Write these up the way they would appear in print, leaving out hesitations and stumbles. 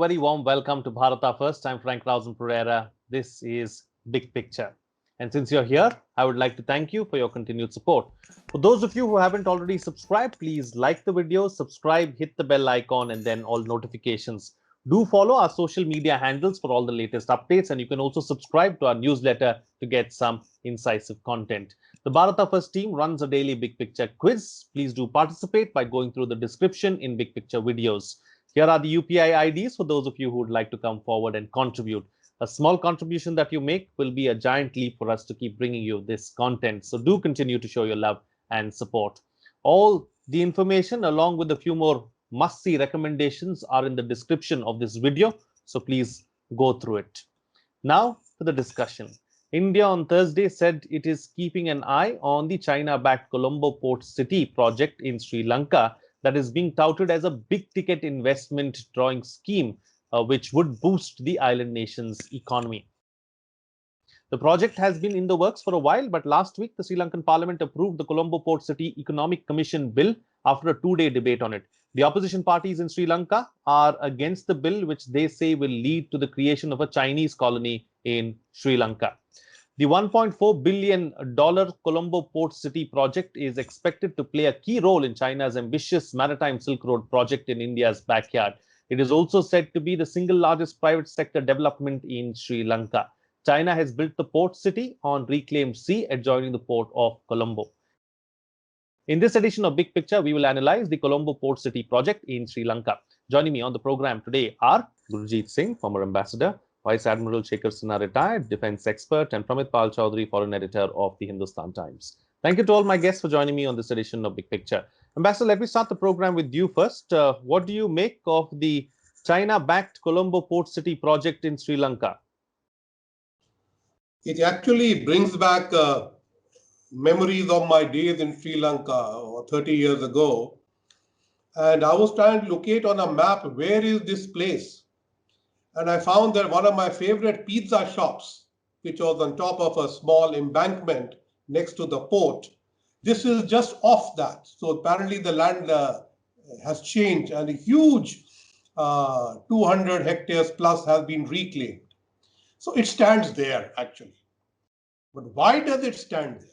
very warm welcome to Bharata First. I'm Frank Rausen Pereira. This is Big Picture. And since you're here, I would like to thank you for your continued support. For those of you who haven't already subscribed, please like the video, subscribe, hit the bell icon, and then all notifications. Do follow our social media handles for all the latest updates, and you can also subscribe to our newsletter to get some incisive content. The Bharata First team runs a daily Big Picture quiz. Please do participate by going through the description in Big Picture videos. Here are the UPI IDs for those of you who would like to come forward and contribute. A small contribution that you make will be a giant leap for us to keep bringing you this content. So do continue to show your love and support. All the information along with a few more must-see recommendations are in the description of this video. So please go through it. Now for the discussion. India on Thursday said it is keeping an eye on the China-backed Colombo Port City project in Sri Lanka that is being touted as a big-ticket investment drawing scheme, which would boost the island nation's economy. The project has been in the works for a while, but last week the Sri Lankan Parliament approved the Colombo Port City Economic Commission bill after a two-day debate on it. The opposition parties in Sri Lanka are against the bill, which they say will lead to the creation of a Chinese colony in Sri Lanka. The $1.4 billion Colombo Port City project is expected to play a key role in China's ambitious Maritime Silk Road project in India's backyard. It is also said to be the single largest private sector development in Sri Lanka. China has built the port city on reclaimed sea adjoining the port of Colombo. In this edition of Big Picture, we will analyze the Colombo Port City project in Sri Lanka. Joining me on the program today are Gurjeet Singh, former ambassador, Vice Admiral Shekhar Sinha, retired defense expert, and Pramit Pal Chaudhary, foreign editor of the Hindustan Times. Thank you to all my guests for joining me on this edition of Big Picture. Ambassador, let me start the program with you first. What do you make of the China-backed Colombo Port City project in Sri Lanka? It actually brings back memories of my days in Sri Lanka 30 years ago. And I was trying to locate on a map, where is this place? And I found that one of my favorite pizza shops, which was on top of a small embankment next to the port, this is just off that. So apparently the land has changed and a huge 200 hectares plus has been reclaimed. So it stands there actually. But why does it stand there?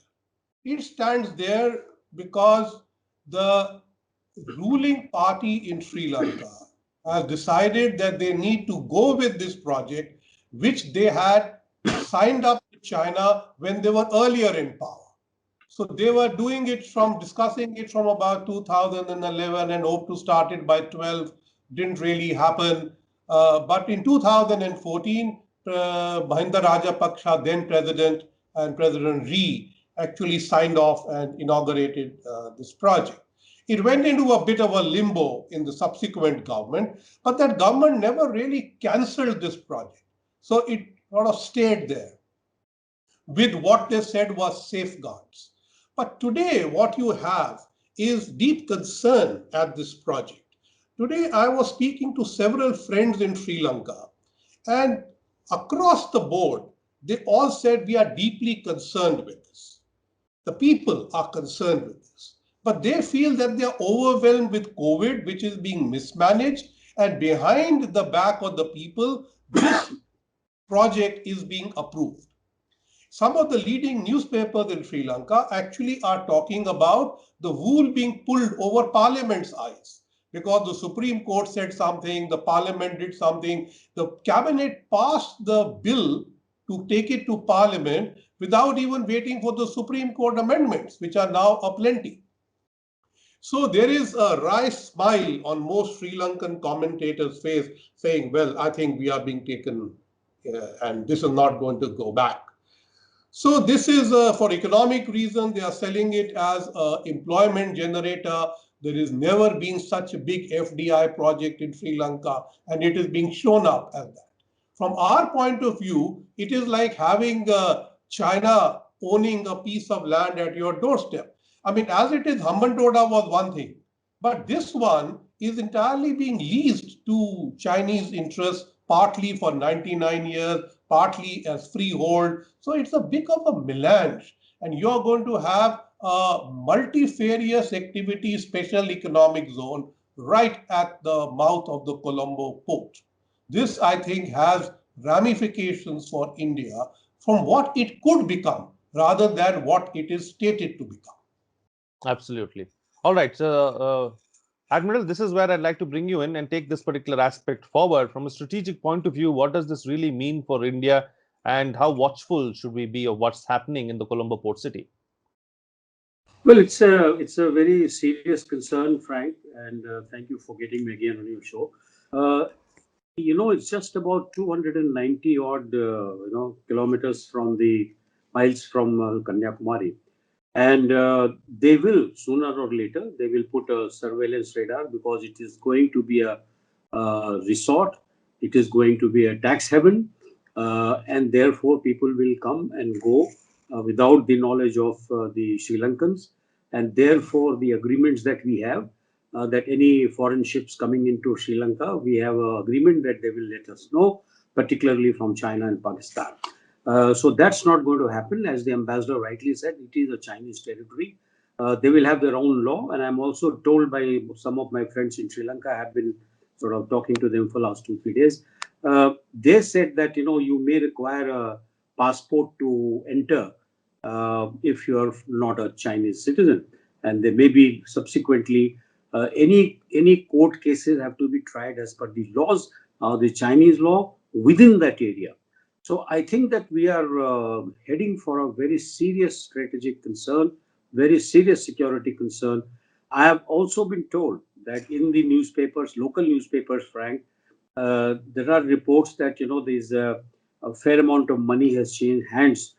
It stands there because the ruling party in Sri Lanka has decided that they need to go with this project, which they had signed up with China when they were earlier in power. So they were doing it discussing it from about 2011 and hoped to start it by 12. Didn't really happen. But in 2014, Mahinda Rajapaksa, then president, and President Ree actually signed off and inaugurated this project. It went into a bit of a limbo in the subsequent government, but that government never really cancelled this project. So it sort of stayed there with what they said was safeguards. But today, what you have is deep concern at this project. Today, I was speaking to several friends in Sri Lanka, and across the board, they all said we are deeply concerned with this. The people are concerned with this. But they feel that they are overwhelmed with COVID, which is being mismanaged, and behind the back of the people, this project is being approved. Some of the leading newspapers in Sri Lanka actually are talking about the wool being pulled over Parliament's eyes, because the Supreme Court said something, the Parliament did something, the Cabinet passed the bill to take it to Parliament without even waiting for the Supreme Court amendments, which are now aplenty. So there is a wry smile on most Sri Lankan commentators' face saying, well, I think we are being taken and this is not going to go back. So this is for economic reasons, they are selling it as an employment generator. There has never been such a big FDI project in Sri Lanka, and it is being shown up as that. From our point of view, it is like having China owning a piece of land at your doorstep. I mean, as it is, Hambantota was one thing, but this one is entirely being leased to Chinese interests, partly for 99 years, partly as freehold. So it's a bit of a melange, and you're going to have a multifarious activity special economic zone right at the mouth of the Colombo port. This, I think, has ramifications for India from what it could become rather than what it is stated to become. Absolutely. All right. So, Admiral, this is where I'd like to bring you in and take this particular aspect forward. From a strategic point of view, what does this really mean for India, and how watchful should we be of what's happening in the Colombo port city? Well, it's a very serious concern, Frank, and thank you for getting me again on your show. Uh, it's just about 290 odd, kilometers from the miles from Kanyakumari, and they will sooner or later they will put a surveillance radar because it is going to be a resort, it is going to be a tax haven, and therefore people will come and go without the knowledge of the Sri Lankans, and therefore the agreements that we have. That any foreign ships coming into Sri Lanka, we have an agreement that they will let us know, particularly from China and Pakistan. So that's not going to happen. As the ambassador rightly said, it is a Chinese territory. They will have their own law. And I'm also told by some of my friends in Sri Lanka, I have been sort of talking to them for the last 2-3 days. They said that, you may require a passport to enter if you're not a Chinese citizen. And they may be subsequently, any court cases have to be tried as per the laws, the Chinese law within that area. So I think that we are heading for a very serious strategic concern, very serious security concern. I have also been told that in the newspapers, local newspapers, Frank, there are reports that there's a fair amount of money has changed hands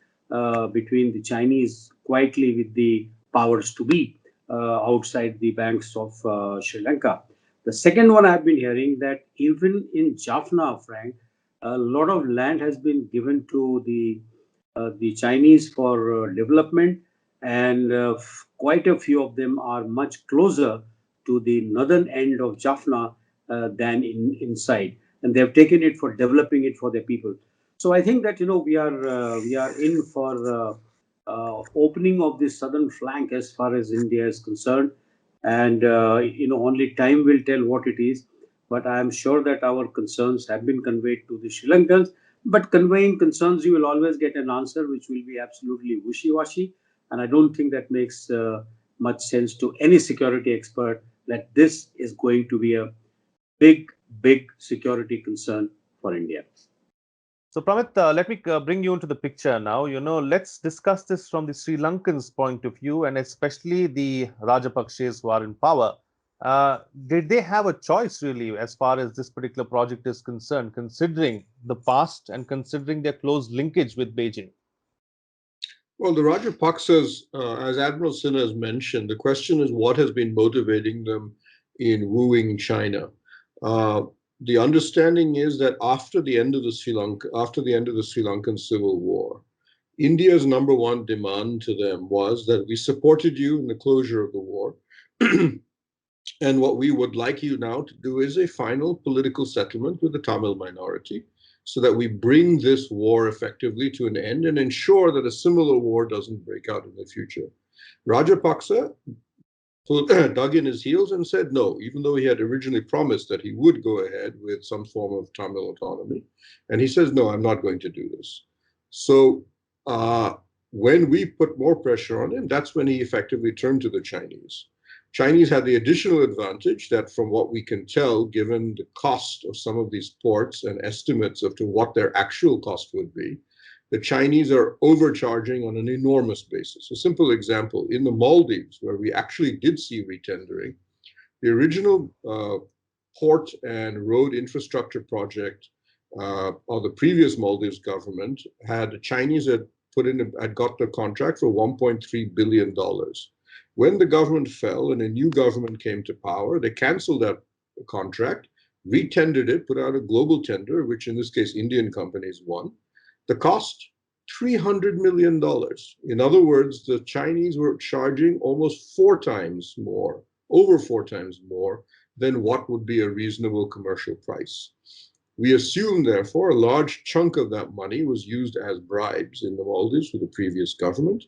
between the Chinese quietly with the powers to be outside the banks of Sri Lanka. The second one I've been hearing that even in Jaffna, Frank, a lot of land has been given to the Chinese for development, and quite a few of them are much closer to the northern end of Jaffna than inside, and they have taken it for developing it for their people. So I think that we are in for opening of the southern flank as far as India is concerned, and only time will tell what it is. But I am sure that our concerns have been conveyed to the Sri Lankans. But conveying concerns, you will always get an answer which will be absolutely wishy-washy, and I don't think that makes much sense to any security expert that this is going to be a big, big security concern for India. So, Pramit, let me bring you into the picture now. Let's discuss this from the Sri Lankans' point of view, and especially the Rajapakshes who are in power. Did they have a choice, really, as far as this particular project is concerned, considering the past and considering their close linkage with Beijing? Well, the Rajapaksas, as Admiral Sinha has mentioned, the question is what has been motivating them in wooing China. The understanding is that after the end of the Sri Lankan Civil War, India's number one demand to them was that we supported you in the closure of the war. And what we would like you now to do is a final political settlement with the Tamil minority so that we bring this war effectively to an end and ensure that a similar war doesn't break out in the future. Rajapaksa dug in his heels and said no, even though he had originally promised that he would go ahead with some form of Tamil autonomy. And he says, no, I'm not going to do this. So when we put more pressure on him, that's when he effectively turned to the Chinese. Chinese had the additional advantage that from what we can tell, given the cost of some of these ports and estimates of to what their actual cost would be, the Chinese are overcharging on an enormous basis. A simple example, in the Maldives, where we actually did see retendering, the original port and road infrastructure project of the previous Maldives government had Chinese had got the contract for $1.3 billion. When the government fell and a new government came to power, they canceled that contract, retendered it, put out a global tender, which in this case Indian companies won. The cost, $300 million. In other words, the Chinese were charging almost over four times more than what would be a reasonable commercial price. We assume, therefore, a large chunk of that money was used as bribes in the Maldives for the previous government.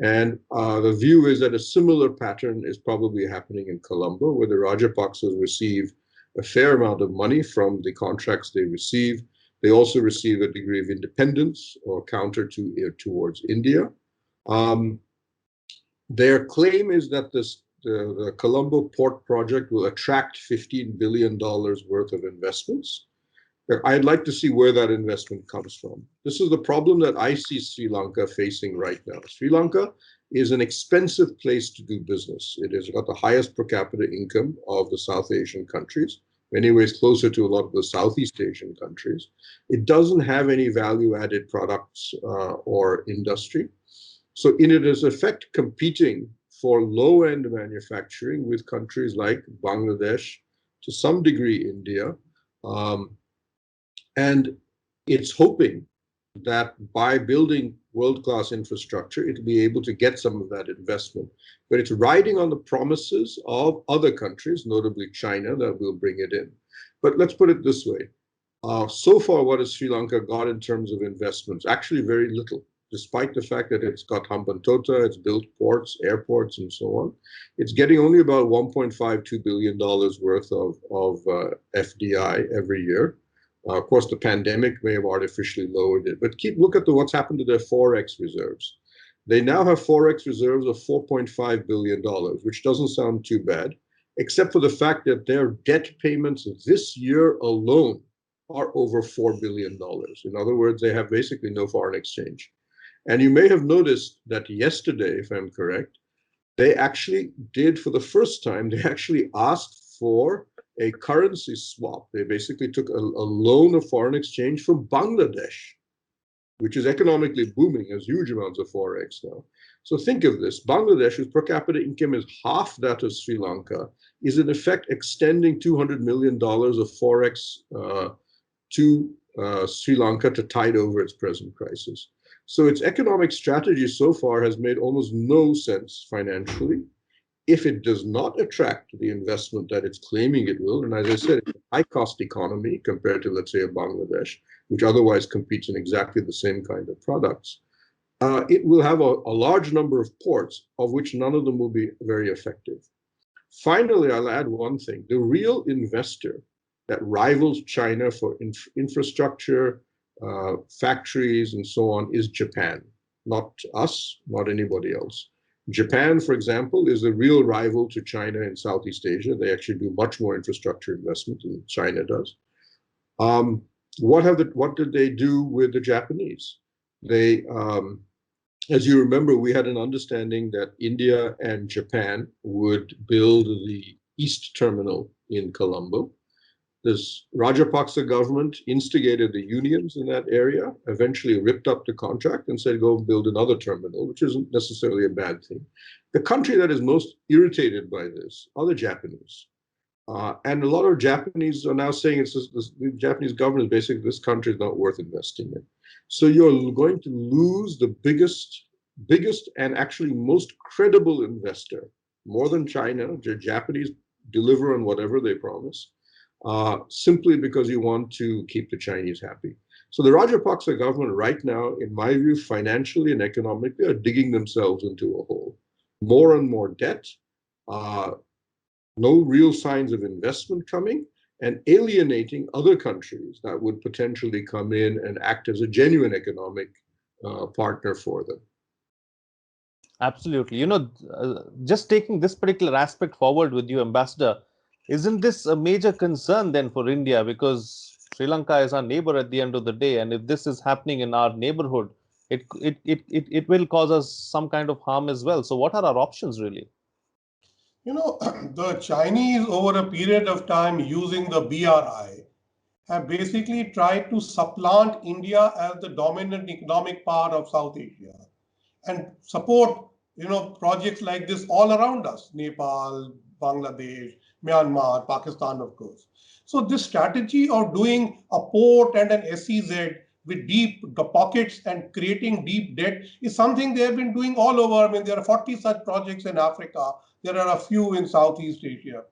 And the view is that a similar pattern is probably happening in Colombo, where the Rajapaksas receive a fair amount of money from the contracts they receive. They also receive a degree of independence or counter towards India. Their claim is that the Colombo port project will attract $15 billion worth of investments. I'd like to see where that investment comes from. This is the problem that I see Sri Lanka facing right now. Sri Lanka is an expensive place to do business. It has got the highest per capita income of the South Asian countries, many ways closer to a lot of the Southeast Asian countries. It doesn't have any value-added products or industry. So it is in effect competing for low-end manufacturing with countries like Bangladesh, to some degree India, and it's hoping that by building world-class infrastructure, it'll be able to get some of that investment. But it's riding on the promises of other countries, notably China, that will bring it in. But let's put it this way. So far, what has Sri Lanka got in terms of investments? Actually, very little. Despite the fact that it's got Hambantota, it's built ports, airports, and so on. It's getting only about $1.52 billion worth of FDI every year. Of course, the pandemic may have artificially lowered it, but look at what's happened to their Forex reserves. They now have Forex reserves of $4.5 billion, which doesn't sound too bad, except for the fact that their debt payments this year alone are over $4 billion. In other words, they have basically no foreign exchange. And you may have noticed that yesterday, if I'm correct, they actually did, for the first time, they actually asked for a currency swap. They basically took a loan of foreign exchange from Bangladesh, which is economically booming, has huge amounts of Forex now. So think of this. Bangladesh, whose per capita income is half that of Sri Lanka, is in effect extending $200 million of Forex to Sri Lanka to tide over its present crisis. So its economic strategy so far has made almost no sense financially. If it does not attract the investment that it's claiming it will, and as I said, it's a high-cost economy compared to, let's say, a Bangladesh, which otherwise competes in exactly the same kind of products, it will have a large number of ports, of which none of them will be very effective. Finally, I'll add one thing. The real investor that rivals China for infrastructure, factories, and so on is Japan, not us, not anybody else. Japan, for example, is a real rival to China in Southeast Asia. They actually do much more infrastructure investment than China does. What did they do with the Japanese? They, as you remember, we had an understanding that India and Japan would build the East Terminal in Colombo. This Rajapaksa government instigated the unions in that area, eventually ripped up the contract and said, go build another terminal, which isn't necessarily a bad thing. The country that is most irritated by this are the Japanese. And a lot of Japanese are now saying the Japanese government is basically, this country is not worth investing in. So you're going to lose the biggest and actually most credible investor, more than China. The Japanese deliver on whatever they promise. Simply because you want to keep the Chinese happy. So the Rajapaksa government right now, in my view, financially and economically, are digging themselves into a hole. More and more debt, no real signs of investment coming, and alienating other countries that would potentially come in and act as a genuine economic partner for them. Absolutely. Just taking this particular aspect forward with you, Ambassador, isn't this a major concern then for India? Because Sri Lanka is our neighbor at the end of the day, and if this is happening in our neighborhood, it will cause us some kind of harm as well. So what are our options really? The Chinese, over a period of time using the BRI, have basically tried to supplant India as the dominant economic power of South Asia and support, projects like this all around us, Nepal, Bangladesh, Myanmar, Pakistan, of course. So this strategy of doing a port and an SEZ with deep pockets and creating deep debt is something they have been doing all over. I mean, there are 40 such projects in Africa. There are a few in Southeast Asia.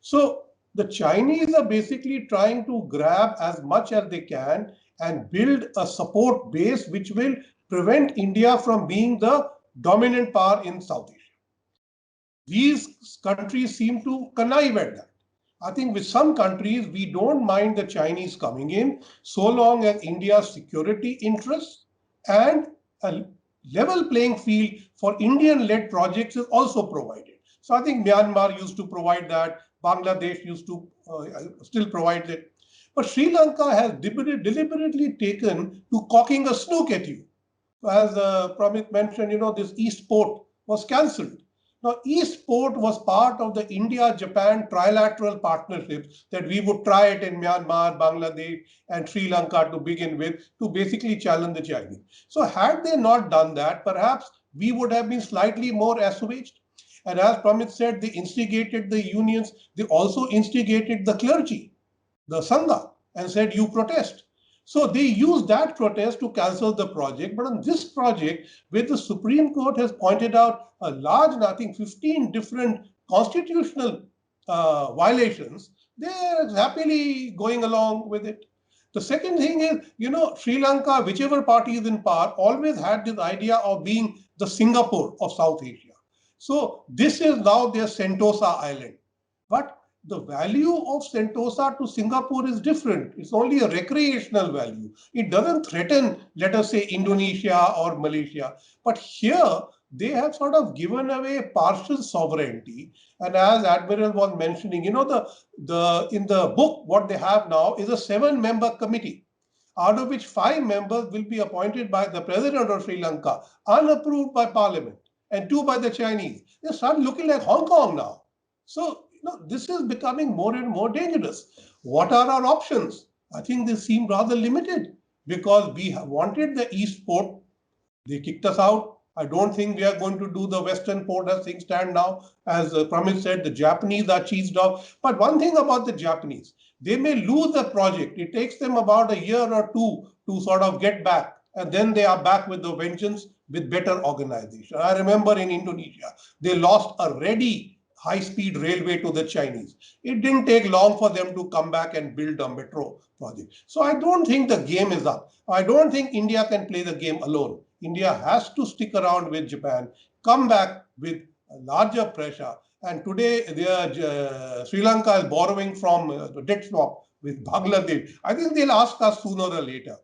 So the Chinese are basically trying to grab as much as they can and build a support base which will prevent India from being the dominant power in South Asia. These countries seem to connive at that. I think with some countries, we don't mind the Chinese coming in so long as India's security interests and a level playing field for Indian-led projects is also provided. So I think Myanmar used to provide that. Bangladesh used to still provide it. But Sri Lanka has deliberately taken to cocking a snook at you. So as Pramit mentioned, this East Port was cancelled. Now, East Port was part of the India-Japan trilateral partnership that we would try it in Myanmar, Bangladesh, and Sri Lanka to begin with to basically challenge the Chinese. So had they not done that, perhaps we would have been slightly more assuaged. And as Pramit said, they instigated the unions. They also instigated the clergy, the Sangha, and said, you protest. So they used that protest to cancel the project. But on this project, where the Supreme Court has pointed out a large, I think 15 different constitutional violations, they're happily going along with it. The second thing is, Sri Lanka, whichever party is in power, always had this idea of being the Singapore of South Asia. So this is now their Sentosa Island. But the value of Sentosa to Singapore is different. It's only a recreational value. It doesn't threaten, let us say, Indonesia or Malaysia. But here, they have sort of given away partial sovereignty. And as Admiral was mentioning, in the book, what they have now is a 7-member committee, out of which 5 members will be appointed by the president of Sri Lanka, unapproved by parliament, and 2 by the Chinese. They start looking like Hong Kong now. So, this is becoming more and more dangerous. What are our options? I think they seem rather limited because we have wanted the East Port. They kicked us out. I don't think we are going to do the Western Port as things stand now. As Pramit said, the Japanese are cheesed off. But one thing about the Japanese, they may lose the project. It takes them about a year or two to sort of get back. And then they are back with the vengeance with better organization. I remember in Indonesia, they lost a ready high-speed railway to the Chinese. It didn't take long for them to come back and build a metro project. So I don't think the game is up. I don't think India can play the game alone. India has to stick around with Japan, come back with a larger pressure. And today, Sri Lanka is borrowing from the debt swap with Bangladesh. I think they'll ask us sooner or later.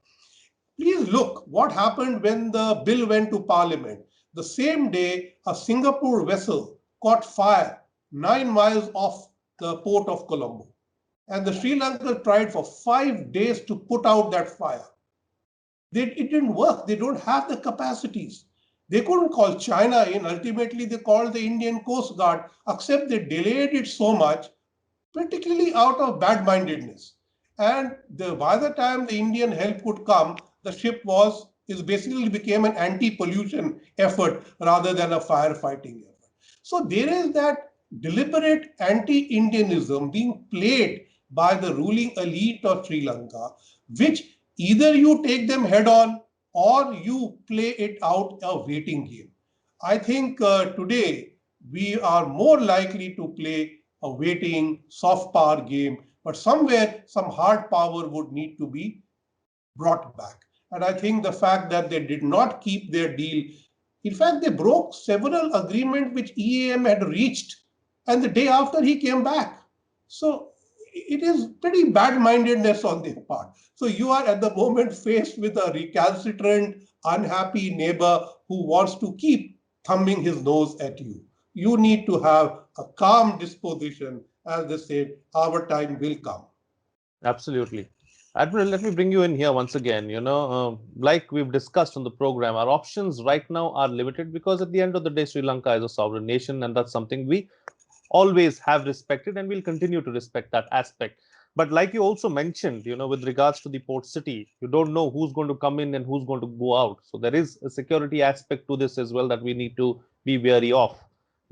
Please look what happened when the bill went to Parliament. The same day, a Singapore vessel caught fire 9 miles off the port of Colombo. And the Sri Lanka tried for 5 days to put out that fire. It didn't work. They don't have the capacities. They couldn't call China in. Ultimately, they called the Indian Coast Guard, except they delayed it so much, particularly out of bad-mindedness. And by the time the Indian help could come, the ship basically became an anti-pollution effort rather than a firefighting effort. So there is that deliberate anti-Indianism being played by the ruling elite of Sri Lanka, which either you take them head on or you play it out a waiting game. I think today we are more likely to play a waiting soft power game, but somewhere some hard power would need to be brought back. And I think the fact that they did not keep their deal, in fact, they broke several agreements which EAM had reached, and the day after he came back. So it is pretty bad-mindedness on their part. So you are at the moment faced with a recalcitrant, unhappy neighbor who wants to keep thumbing his nose at you. You need to have a calm disposition. As they say, our time will come. Absolutely. Admiral, let me bring you in here once again. Like we've discussed on the program, our options right now are limited because at the end of the day, Sri Lanka is a sovereign nation, and that's something we always have respected and we'll continue to respect that aspect. But like you also mentioned, with regards to the port city, you don't know who's going to come in and who's going to go out. So there is a security aspect to this as well that we need to be wary of.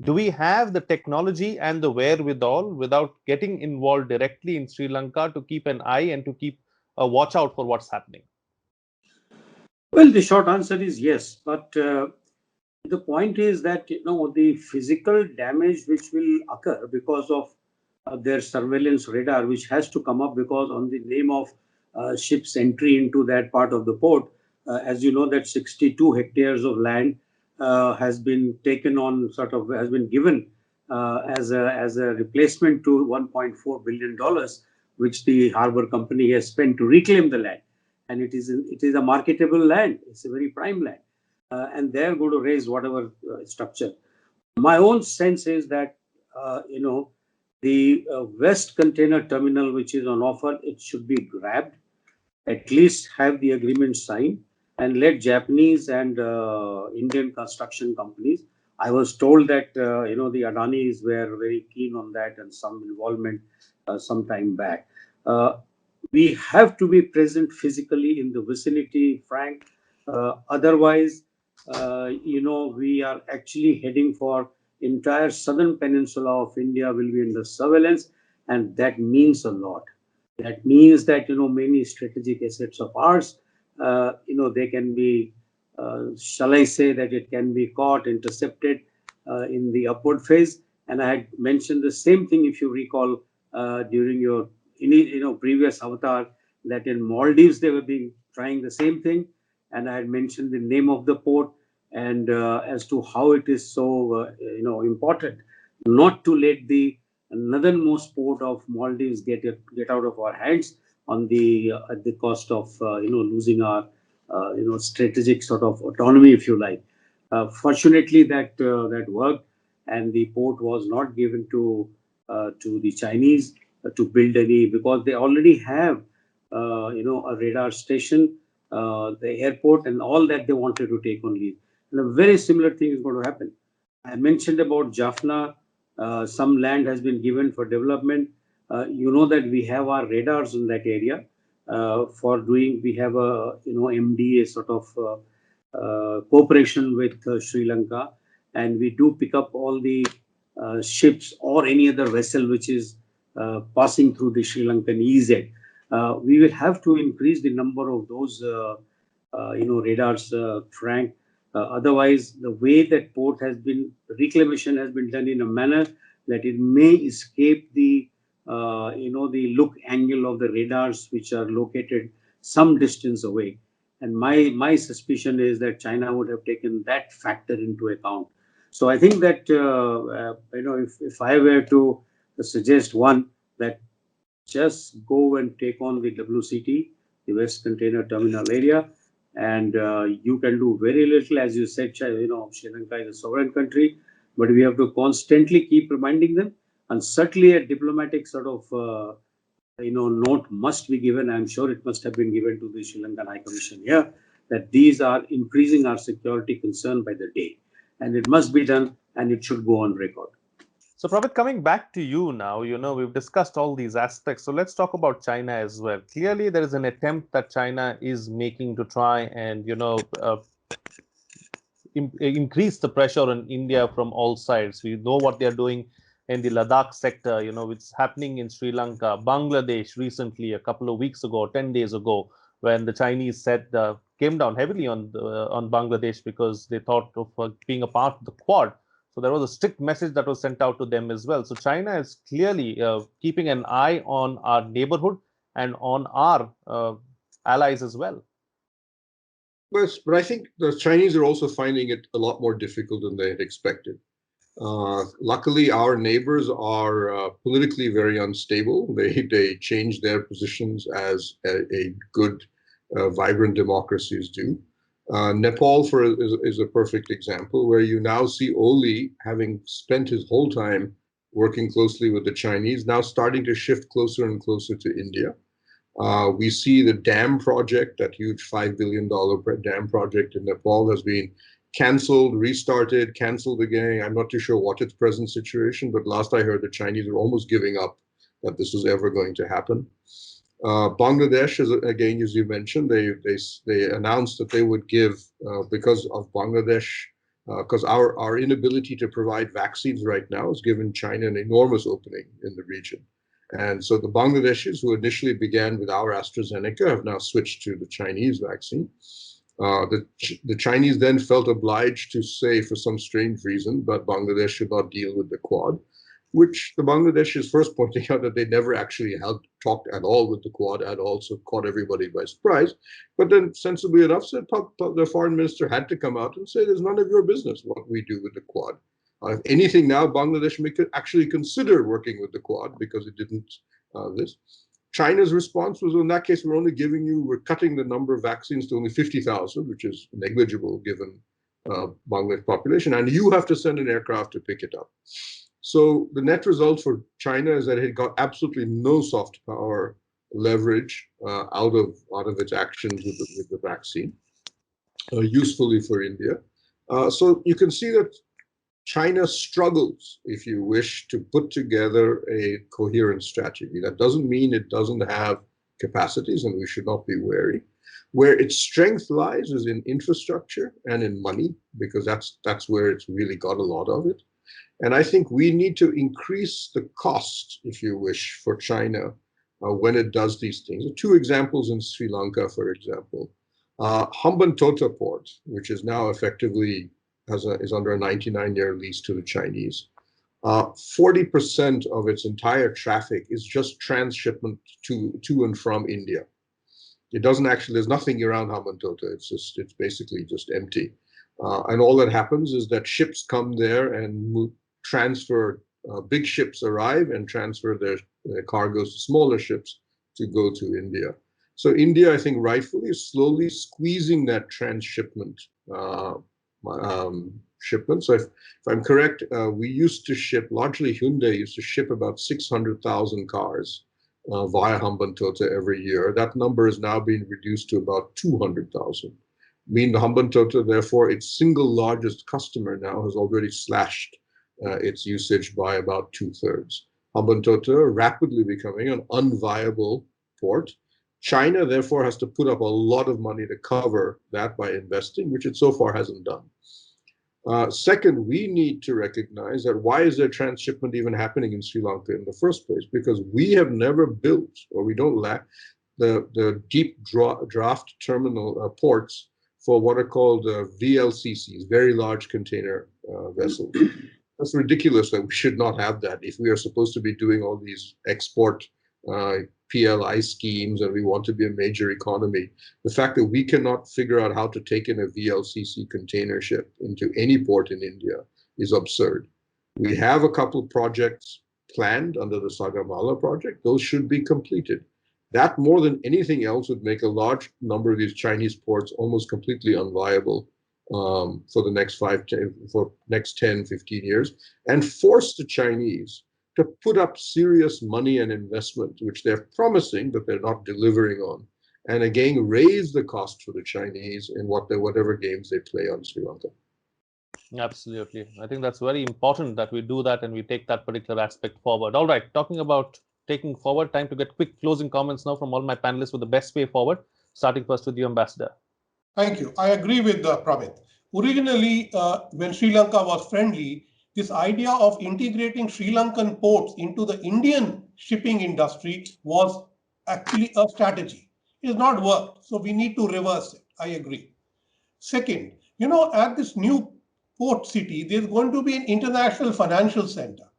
Do we have the technology and the wherewithal without getting involved directly in Sri Lanka to keep an eye and to keep a watch out for what's happening? Well, the short answer is yes, but the point is that the physical damage which will occur because of their surveillance radar, which has to come up because on the name of ships entry into that part of the port, as you know, that 62 hectares of land has been taken on, has been given as a replacement to $1.4 billion, which the harbor company has spent to reclaim the land. And it is a marketable land. It's a very prime land. And they're going to raise whatever structure. My own sense is that, the West Container Terminal, which is on offer, it should be grabbed, at least have the agreement signed, and let Japanese and Indian construction companies. I was told that the Adanis were very keen on that and some involvement some time back. We have to be present physically in the vicinity, Frank. Otherwise, we are actually heading for entire southern peninsula of India will be under surveillance, and that means a lot. That means that many strategic assets of ours, they can be, shall I say that it can be caught, intercepted in the upward phase. And I had mentioned the same thing, if you recall, during your previous avatar, that in Maldives they were trying the same thing, and I had mentioned the name of the port and as to how it is so important not to let the northernmost port of Maldives get out of our hands on the at the cost of losing our strategic sort of autonomy, if you like. Fortunately, that worked, and the port was not given to the Chinese to build any, because they already have a radar station, the airport, and all that they wanted to take on lease. And a very similar thing is going to happen. I mentioned about Jaffna. Some land has been given for development. You know that we have our radars in that area for doing. We have a MDA sort of cooperation with Sri Lanka, and we do pick up all the ships or any other vessel which is passing through the Sri Lankan EEZ. We will have to increase the number of those radars, Frank. Otherwise, the way that port has been, reclamation has been done in a manner that it may escape the the look angle of the radars which are located some distance away. And my suspicion is that China would have taken that factor into account. So I think that if I were to suggest one, that just go and take on the WCT, the West Container Terminal area, and you can do very little. As you said, Sri Lanka is a sovereign country, but we have to constantly keep reminding them, and certainly a diplomatic sort of note must be given. I'm sure it must have been given to the Sri Lankan High Commission here, that these are increasing our security concern by the day, and it must be done, and it should go on record. So, Prabhat, coming back to you now, we've discussed all these aspects. So let's talk about China as well. Clearly, there is an attempt that China is making to try and, increase the pressure on India from all sides. We know what they're doing in the Ladakh sector, it's happening in Sri Lanka, Bangladesh recently, a couple of weeks ago, 10 days ago, when the Chinese came down heavily on Bangladesh because they thought of being a part of the Quad. So there was a strict message that was sent out to them as well. So China is clearly keeping an eye on our neighborhood and on our allies as well. Yes, but I think the Chinese are also finding it a lot more difficult than they had expected. Luckily, our neighbors are politically very unstable. They change their positions as a good, vibrant democracies do. Nepal is a perfect example, where you now see Oli, having spent his whole time working closely with the Chinese, now starting to shift closer and closer to India. We see the dam project, that huge $5 billion dam project in Nepal, has been canceled, restarted, canceled again. I'm not too sure what its present situation, but last I heard, the Chinese are almost giving up that this was ever going to happen. Bangladesh, again, as you mentioned, they announced that they would give, because of Bangladesh, because our inability to provide vaccines right now has given China an enormous opening in the region. And so the Bangladeshis, who initially began with our AstraZeneca, have now switched to the Chinese vaccine. The Chinese then felt obliged to say, for some strange reason, that Bangladesh should not deal with the Quad, which the Bangladeshis first pointing out that they never actually had talked at all with the Quad at all, so caught everybody by surprise. But then, sensibly enough, said the foreign minister had to come out and say, there's none of your business what we do with the Quad. If anything, now Bangladesh may actually consider working with the Quad because it didn't this. China's response was, in that case, we're cutting the number of vaccines to only 50,000, which is negligible given Bangladesh population, and you have to send an aircraft to pick it up. So the net result for China is that it got absolutely no soft power leverage out of its actions with the vaccine, usefully for India. So you can see that China struggles, if you wish, to put together a coherent strategy. That doesn't mean it doesn't have capacities, and we should not be wary. Where its strength lies is in infrastructure and in money, because that's where it's really got a lot of it. And I think we need to increase the cost, if you wish, for China when it does these things. Two examples in Sri Lanka, for example. Hambantota Port, which is now effectively is under a 99-year lease to the Chinese. 40% of its entire traffic is just transshipment to and from India. It doesn't actually, there's nothing around Hambantota. It's basically just empty. And all that happens is that ships come there and transfer, big ships arrive and transfer their cargoes to smaller ships to go to India. So India, I think rightfully, is slowly squeezing that transshipment shipment. So if I'm correct, we used to ship, largely Hyundai used to ship about 600,000 cars via Hambantota every year. That number is now being reduced to about 200,000. Meaning Hambantota, therefore, its single largest customer now has already slashed its usage by about 2/3. Hambantota rapidly becoming an unviable port. China, therefore, has to put up a lot of money to cover that by investing, which it so far hasn't done. Second, we need to recognize that why is there transshipment even happening in Sri Lanka in the first place? Because we have never built, or we don't lack, the deep draft terminal ports for what are called VLCCs, very large container vessels. That's ridiculous that we should not have that if we are supposed to be doing all these export PLI schemes and we want to be a major economy. The fact that we cannot figure out how to take in a VLCC container ship into any port in India is absurd. We have a couple projects planned under the Sagamala project. Those should be completed. That, more than anything else, would make a large number of these Chinese ports almost completely unviable for the next 10, 15 years, and force the Chinese to put up serious money and investment, which they're promising but they're not delivering on, and again raise the cost for the Chinese in whatever games they play on Sri Lanka. Absolutely. I think that's very important that we do that and we take that particular aspect forward. All right, talking about taking forward, time to get quick closing comments now from all my panelists with the best way forward, starting first with you, Ambassador. Thank you. I agree with Pramit. Originally, when Sri Lanka was friendly, this idea of integrating Sri Lankan ports into the Indian shipping industry was actually a strategy. It has not worked, so we need to reverse it. I agree. Second, at this new port city, there's going to be an international financial center.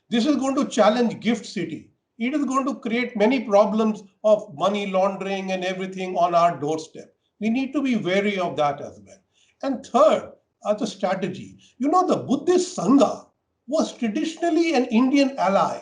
This is going to challenge Gift City. It is going to create many problems of money laundering and everything on our doorstep. We need to be wary of that as well. And third, as a strategy, the Buddhist Sangha was traditionally an Indian ally.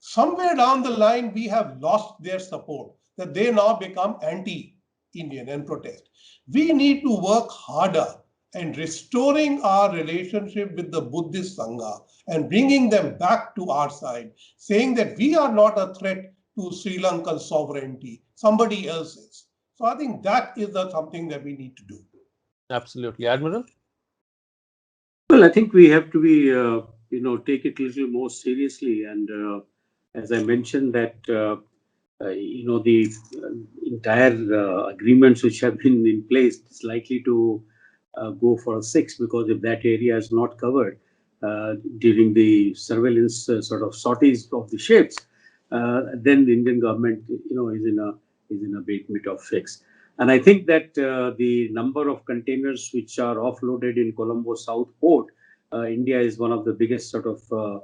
Somewhere down the line, we have lost their support, that they now become anti-Indian and protest. We need to work harder and restoring our relationship with the Buddhist Sangha and bringing them back to our side, saying that we are not a threat to Sri Lankan sovereignty, somebody else is. So I think that is something that we need to do. Absolutely. Admiral? Well, I think we have to be, take it a little more seriously. And as I mentioned that, the entire agreements which have been in place is likely to go for a 6, because if that area is not covered during the surveillance sort of sorties of the ships, then the Indian government, is in a bit of fix. And I think that the number of containers which are offloaded in Colombo South Port, India is one of the biggest sort of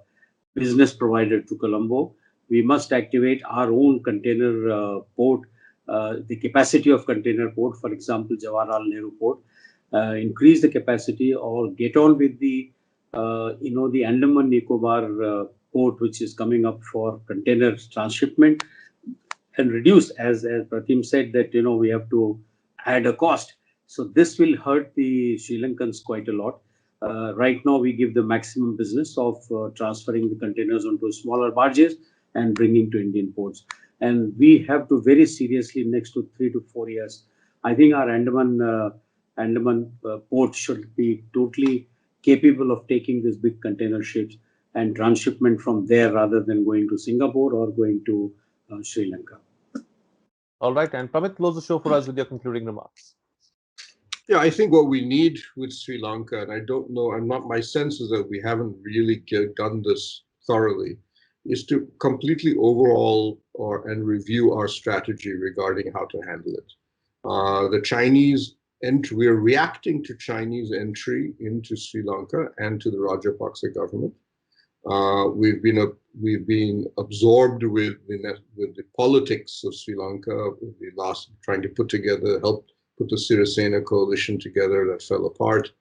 business provider to Colombo. We must activate our own container port, the capacity of container port, for example, Jawaharlal Nehru Port, increase the capacity or get on with the The Andaman Nicobar port, which is coming up for container transshipment and reduce, as Pratim said, that we have to add a cost. So this will hurt the Sri Lankans quite a lot. Right now, we give the maximum business of transferring the containers onto smaller barges and bringing to Indian ports. And we have to very seriously, next to 3 to 4 years, I think our Andaman port should be totally capable of taking these big container ships and transshipment from there rather than going to Singapore or going to Sri Lanka. All right, and Pramit, close the show for us with your concluding remarks. Yeah, I think what we need with Sri Lanka, and I don't know, my sense is that we haven't really done this thoroughly, is to completely overhaul and review our strategy regarding how to handle it. The Chinese entry, we are reacting to Chinese entry into Sri Lanka and to the Rajapaksa government. We've been absorbed with the politics of Sri Lanka. We trying to help put the Sirisena coalition together that fell apart,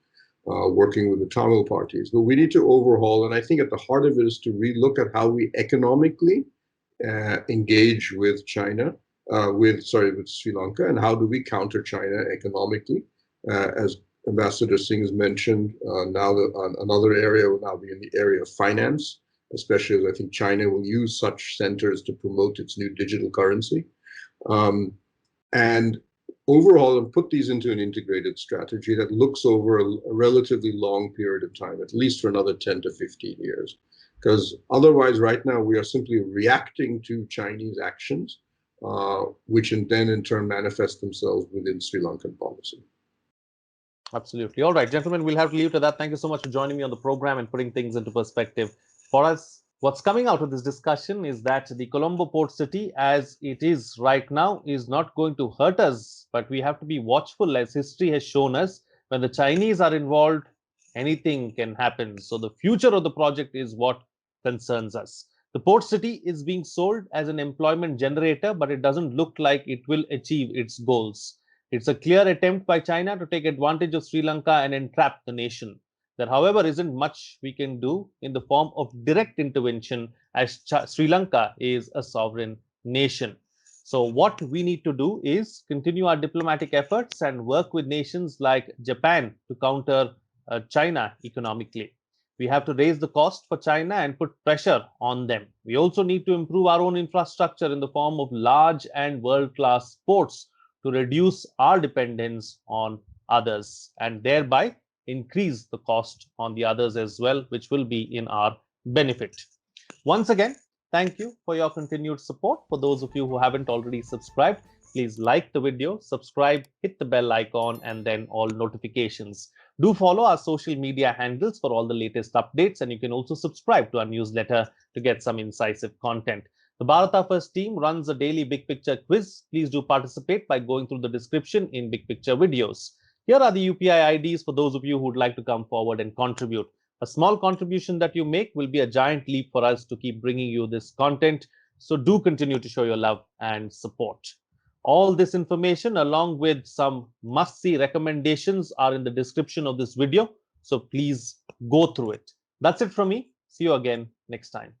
working with the Tamil parties. But we need to overhaul, and I think at the heart of it is to relook at how we economically engage with China, with Sri Lanka, and how do we counter China economically, as Ambassador Singh has mentioned. Now that another area will now be in the area of finance, especially as I think China will use such centers to promote its new digital currency. And overall, and put these into an integrated strategy that looks over a relatively long period of time, at least for another 10 to 15 years. Because otherwise, right now, we are simply reacting to Chinese actions, which then in turn manifest themselves within Sri Lankan policy. Absolutely. All right, gentlemen, we'll have to leave it to that. Thank you so much for joining me on the program and putting things into perspective. For us, what's coming out of this discussion is that the Colombo port city, as it is right now, is not going to hurt us, but we have to be watchful, as history has shown us. When the Chinese are involved, anything can happen. So the future of the project is what concerns us. The port city is being sold as an employment generator, but it doesn't look like it will achieve its goals. It's a clear attempt by China to take advantage of Sri Lanka and entrap the nation. There, however, isn't much we can do in the form of direct intervention, as Sri Lanka is a sovereign nation. So what we need to do is continue our diplomatic efforts and work with nations like Japan to counter China economically. We have to raise the cost for China and put pressure on them. We also need to improve our own infrastructure in the form of large and world-class ports to reduce our dependence on others and thereby increase the cost on the others as well, which will be in our benefit. Once again, thank you for your continued support. For those of you who haven't already subscribed, please like the video, subscribe, hit the bell icon, and then all notifications. Do follow our social media handles for all the latest updates, and you can also subscribe to our newsletter to get some incisive content. The Bharata First team runs a daily Big Picture quiz. Please do participate by going through the description in Big Picture videos. Here are the UPI IDs for those of you who would like to come forward and contribute. A small contribution that you make will be a giant leap for us to keep bringing you this content. So do continue to show your love and support. All this information, along with some must-see recommendations, are in the description of this video. So please go through it. That's it from me. See you again next time.